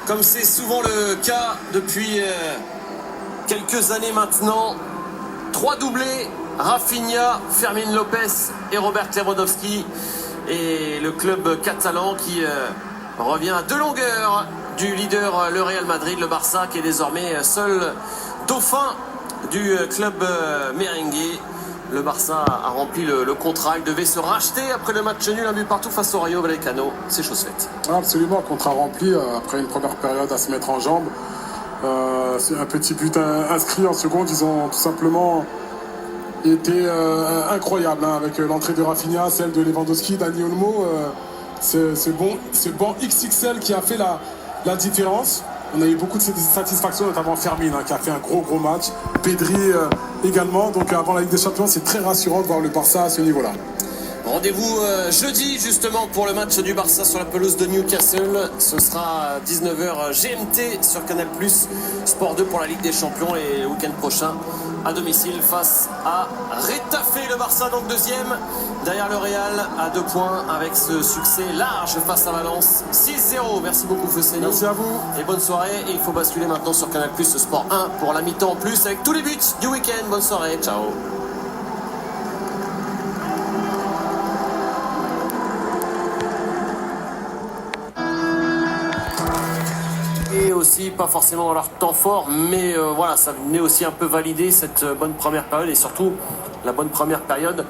comme c'est souvent le cas depuis quelques années maintenant. 3 doublés, Rafinha, Fermín López et Robert Lewandowski. Et le club catalan qui revient à 2 longueurs du leader, le Real Madrid, le Barça, qui est désormais seul dauphin du club merengue. Le Barça a rempli le contrat, il devait se racheter après le match nul, un but partout face au Rayo Vallecano. C'est chose faite. Absolument, contrat rempli après une première période à se mettre en jambes. C'est un petit but inscrit en seconde, ils ont tout simplement été incroyables avec l'entrée de Rafinha, celle de Lewandowski, Dani Olmo. C'est bon XXL qui a fait la différence. On a eu beaucoup de satisfaction, notamment Fermín qui a fait un gros match. Pedri également. Donc avant la Ligue des Champions, c'est très rassurant de voir le Barça à ce niveau-là. Rendez-vous jeudi justement pour le match du Barça sur la pelouse de Newcastle. Ce sera 19h GMT sur Canal+, Sport 2 pour la Ligue des Champions, et le week-end prochain à domicile face à Retafe. Le Barça donc deuxième derrière le Real à 2 points avec ce succès large face à Valence 6-0. Merci beaucoup Fesseni. Merci à vous. Et bonne soirée. Et il faut basculer maintenant sur Canal+, Sport 1 pour la mi-temps en plus avec tous les buts du week-end. Bonne soirée, ciao. Et aussi pas forcément dans leur temps fort, mais voilà, ça venait aussi un peu valider cette bonne première période, et surtout la bonne première période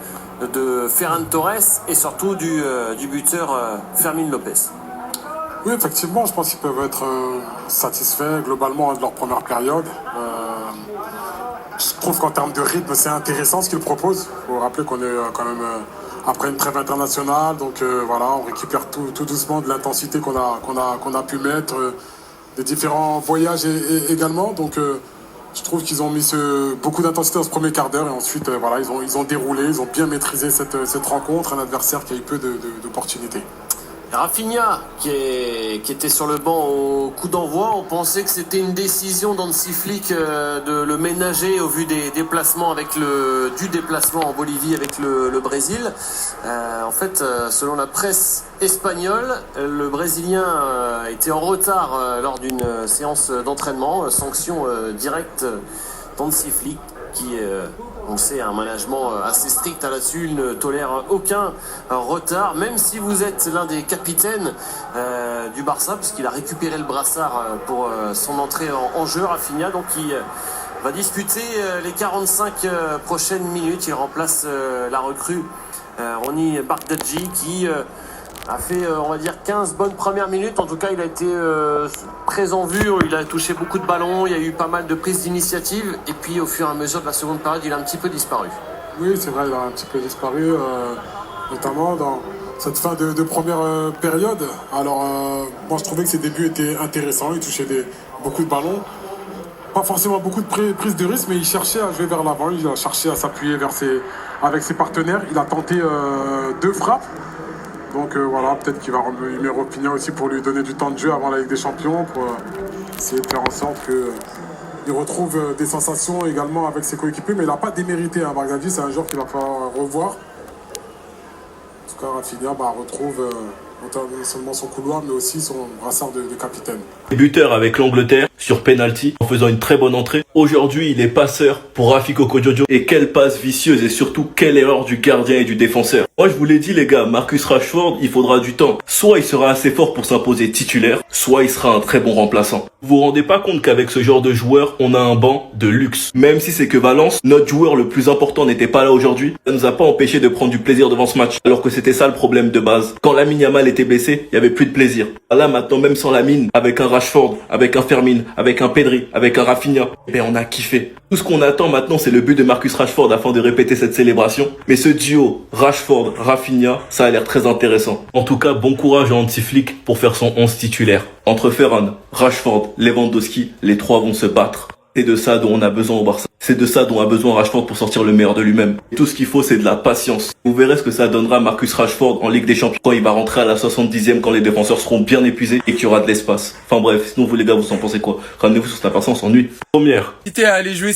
de Ferran Torres et surtout du buteur Fermín López. Oui, effectivement, je pense qu'ils peuvent être satisfaits globalement de leur première période. Je trouve qu'en termes de rythme, c'est intéressant ce qu'ils proposent. Il faut rappeler qu'on est quand même après une trêve internationale, donc voilà, on récupère tout doucement de l'intensité qu'on a pu mettre. Des différents voyages également, donc je trouve qu'ils ont mis beaucoup d'intensité dans ce premier quart d'heure, et ensuite voilà, ils ont déroulé, ils ont bien maîtrisé cette rencontre, un adversaire qui a eu peu d'opportunités. Rafinha qui était sur le banc au coup d'envoi, on pensait que c'était une décision d'Hansi Flick de le ménager au vu des déplacements du déplacement en Bolivie avec le Brésil. En fait, selon la presse espagnole, le Brésilien était en retard lors d'une séance d'entraînement, sanction directe d'Hansi Flick qui, on sait, a un management assez strict là-dessus. Il ne tolère aucun retard, même si vous êtes l'un des capitaines du Barça, puisqu'il a récupéré le brassard pour son entrée en jeu, Rafinha, donc il va disputer les 45 prochaines minutes. Il remplace la recrue Ronny Bardghji qui a fait, on va dire, 15 bonnes premières minutes. En tout cas, il a été très en vue, il a touché beaucoup de ballons, il y a eu pas mal de prises d'initiative, et puis au fur et à mesure de la seconde période, il a un petit peu disparu. Oui, c'est vrai, il a un petit peu disparu, notamment dans cette fin de première période. Alors, moi je trouvais que ses débuts étaient intéressants, il touchait beaucoup de ballons. Pas forcément beaucoup de prises de risque, mais il cherchait à jouer vers l'avant, il a cherché à s'appuyer avec ses partenaires. Il a tenté 2 frappes. Donc voilà, peut-être qu'il va remettre Rafinha aussi pour lui donner du temps de jeu avant la Ligue des Champions, pour essayer de faire en sorte qu'il retrouve des sensations également avec ses coéquipiers. Mais il n'a pas démérité, hein. Bardghji, c'est un joueur qu'il va falloir revoir. En tout cas, Rafinha retrouve non seulement son couloir, mais aussi son brassard de capitaine. Buteur avec l'Angleterre sur penalty en faisant une très bonne entrée. Aujourd'hui, il est passeur pour Rafi Coco-Jojo. Et quelle passe vicieuse, et surtout quelle erreur du gardien et du défenseur. Moi, je vous l'ai dit les gars, Marcus Rashford, il faudra du temps. Soit il sera assez fort pour s'imposer titulaire, soit il sera un très bon remplaçant. Vous vous rendez pas compte qu'avec ce genre de joueur, on a un banc de luxe. Même si c'est que Valence, notre joueur le plus important n'était pas là aujourd'hui, ça nous a pas empêché de prendre du plaisir devant ce match. Alors que c'était ça le problème de base. Quand Lamine Yamal était blessé, il y avait plus de plaisir. Là maintenant, même sans Lamine, avec un Rashford, avec un Fermín, avec un Pedri, avec un Rafinha, on a kiffé. Tout ce qu'on attend maintenant, c'est le but de Marcus Rashford afin de répéter cette célébration. Mais ce duo Rashford-Rafinha, ça a l'air très intéressant. En tout cas, bon courage à Hansi Flick pour faire son 11 titulaire. Entre Ferran, Rashford, Lewandowski, les 3 vont se battre. C'est de ça dont on a besoin au Barça. C'est de ça dont a besoin Rashford pour sortir le meilleur de lui-même. Et tout ce qu'il faut, c'est de la patience. Vous verrez ce que ça donnera Marcus Rashford en Ligue des Champions quand il va rentrer à la 70e, quand les défenseurs seront bien épuisés et qu'il y aura de l'espace. Enfin bref, sinon vous les gars, vous en pensez quoi? Ramenez-vous sur cette personne, on s'ennuie. Première. À aller jouer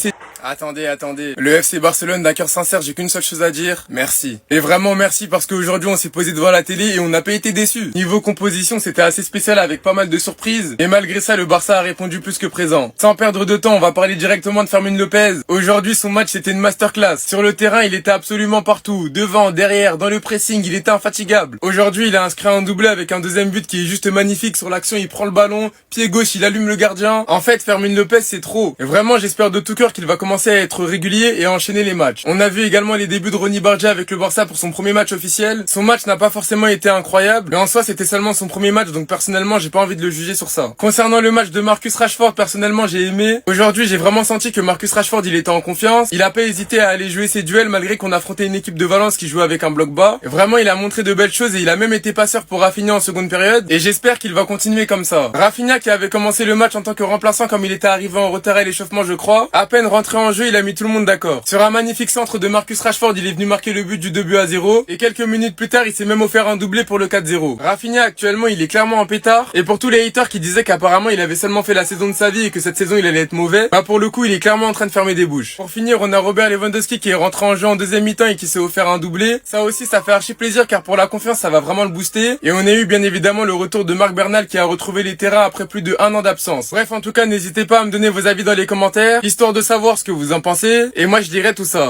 Attendez. Le FC Barcelone, d'un cœur sincère, j'ai qu'une seule chose à dire. Merci. Et vraiment merci parce qu'aujourd'hui on s'est posé devant la télé et on n'a pas été déçus. Niveau composition, c'était assez spécial avec pas mal de surprises. Et malgré ça, le Barça a répondu plus que présent. Sans perdre de temps, on va parler directement de Fermín López. Aujourd'hui, son match c'était une masterclass. Sur le terrain, il était absolument partout. Devant, derrière, dans le pressing, il était infatigable. Aujourd'hui, il a inscrit un doublé avec un deuxième but qui est juste magnifique. Sur l'action, il prend le ballon, pied gauche, il allume le gardien. En fait, Fermín López, c'est trop. Et vraiment, j'espère de tout cœur qu'il va commencer à être régulier et à enchaîner les matchs. On a vu également les débuts de Ronny Barja avec le Barça pour son premier match officiel. Son match n'a pas forcément été incroyable, mais en soi, c'était seulement son premier match, donc personnellement, j'ai pas envie de le juger sur ça. Concernant le match de Marcus Rashford, personnellement, j'ai aimé. Aujourd'hui, j'ai vraiment senti que Marcus Rashford, il était en confiance. Il a pas hésité à aller jouer ses duels malgré qu'on affrontait une équipe de Valence qui jouait avec un bloc bas. Et vraiment, il a montré de belles choses et il a même été passeur pour Rafinha en seconde période. Et j'espère qu'il va continuer comme ça. Rafinha qui avait commencé le match en tant que remplaçant comme il était arrivé en retard à l'échauffement, je crois. À peine rentré en jeu, il a mis tout le monde d'accord. Sur un magnifique centre de Marcus Rashford, il est venu marquer le but du 2-0. Et quelques minutes plus tard, il s'est même offert un doublé pour le 4-0. Rafinha, actuellement, il est clairement en pétard. Et pour tous les haters qui disaient qu'apparemment, il avait seulement fait la saison de sa vie et que cette saison, il allait être mauvais, bah pour le coup, il est clairement en train de fermer des bouches. Pour finir, on a Robert Lewandowski qui est rentré en jeu en deuxième mi-temps et qui s'est offert un doublé. Ça aussi, ça fait archi plaisir car pour la confiance, ça va vraiment le booster. Et on a eu bien évidemment le retour de Marc Bernal qui a retrouvé les terrains après plus de 1 an d'absence. Bref, en tout cas, n'hésitez pas à me donner vos avis dans les commentaires, histoire de savoir ce que vous en pensez. Et moi, je dirais tout ça.